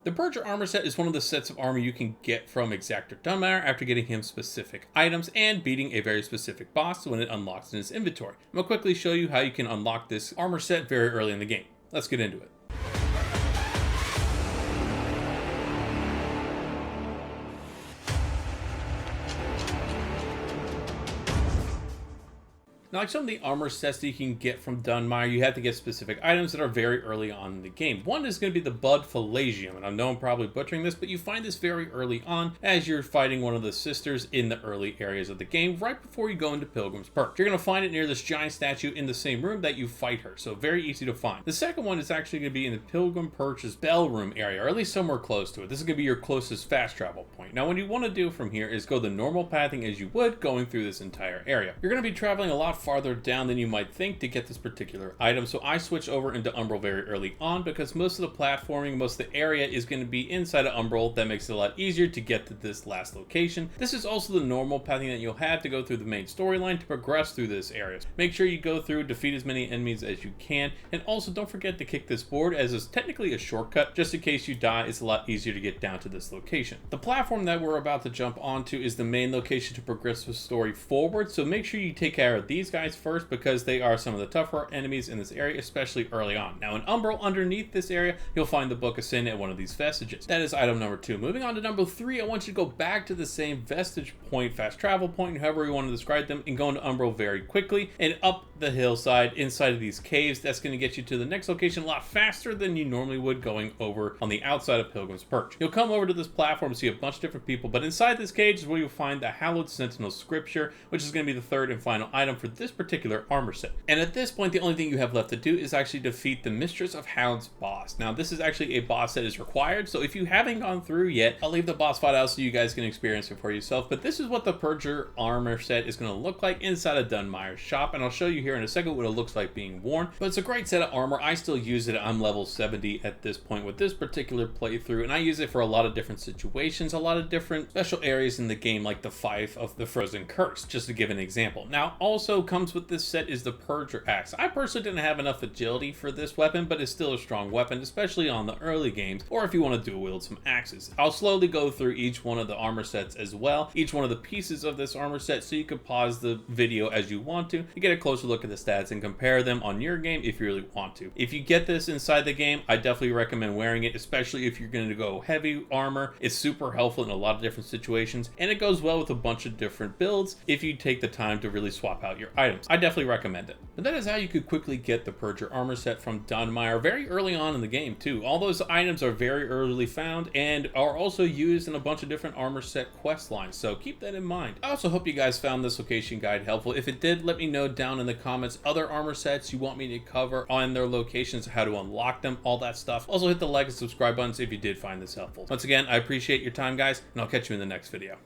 The Purger Armor Set is one of the sets of armor you can get from exactor Dunmire after getting him specific items and beating a very specific boss when it unlocks in his inventory. I'm going to quickly show you how you can unlock this armor set very early in the game. Let's get into it. Now, like some of the armor sets that you can get from Dunmire, you have to get specific items that are very early on in the game. One is going to be the Bud Phalangium, and I know I'm probably butchering this, but you find this very early on as you're fighting one of the sisters in the early areas of the game, right before you go into Pilgrim's Perch. You're going to find it near this giant statue in the same room that you fight her, so very easy to find. The second one is actually going to be in the Pilgrim Perch's Bell Room area, or at least somewhere close to it. This is going to be your closest fast travel point. Now, what you want to do from here is go the normal pathing as you would going through this entire area. You're going to be traveling a lot farther down than you might think to get this particular item, so I switch over into Umbral very early on because most of the platforming, most of the area is going to be inside of Umbral. That makes it a lot easier to get to this last location. This is also the normal pathing that you'll have to go through the main storyline to progress through this area. Make sure you go through, defeat as many enemies as you can, and also don't forget to kick this board, as it's technically a shortcut. Just in case you die, it's a lot easier to get down to this location. The platform that we're about to jump onto is the main location to progress the story forward, so make sure you take care of these guys first, because they are some of the tougher enemies in this area, especially early on. Now, in Umbral, underneath this area, you'll find the Book of Sin at one of these vestiges. That is item number 2. Moving on to number 3, I want you to go back to the same vestige point, fast travel point, however you want to describe them, and go into Umbral very quickly and up the hillside inside of these caves. That's going to get you to the next location a lot faster than you normally would going over on the outside of Pilgrim's Perch. You'll come over to this platform and see a bunch of different people, but inside this cage is where you'll find the Hallowed Sentinel Scripture, which is going to be the third and final item for this particular armor set. And at this point, the only thing you have left to do is actually defeat the Mistress of Hound's boss. Now, this is actually a boss that is required, so if you haven't gone through yet, I'll leave the boss fight out so you guys can experience it for yourself. But this is what the Purger Armor Set is going to look like inside of Dunmire's shop, and I'll show you here in a second what it looks like being worn. But it's a great set of armor. I still use it. I'm level 70 at this point with this particular playthrough, and I use it for a lot of different situations, a lot of different special areas in the game, like the Fife of the Frozen Curse, just to give an example. Now, also comes with this set is the Purger Axe. I personally didn't have enough agility for this weapon, but it's still a strong weapon, especially on the early games, or if you want to dual wield some axes. I'll slowly go through each one of the armor sets as well, each one of the pieces of this armor set, so you can pause the video as you want to get a closer look at the stats and compare them on your game if you really want to. If you get this inside the game, I definitely recommend wearing it, especially if you're going to go heavy armor. It's super helpful in a lot of different situations, and it goes well with a bunch of different builds if you take the time to really swap out your items. I definitely recommend it. But that is how you could quickly get the Purger Armor Set from Dunmire very early on in the game too. All those items are very early found and are also used in a bunch of different armor set quest lines, so keep that in mind. I also hope you guys found this location guide helpful. If it did, let me know down in the comments other armor sets you want me to cover on their locations, how to unlock them, all that stuff. Also hit the like and subscribe buttons if you did find this helpful. Once again, I appreciate your time, guys, and I'll catch you in the next video.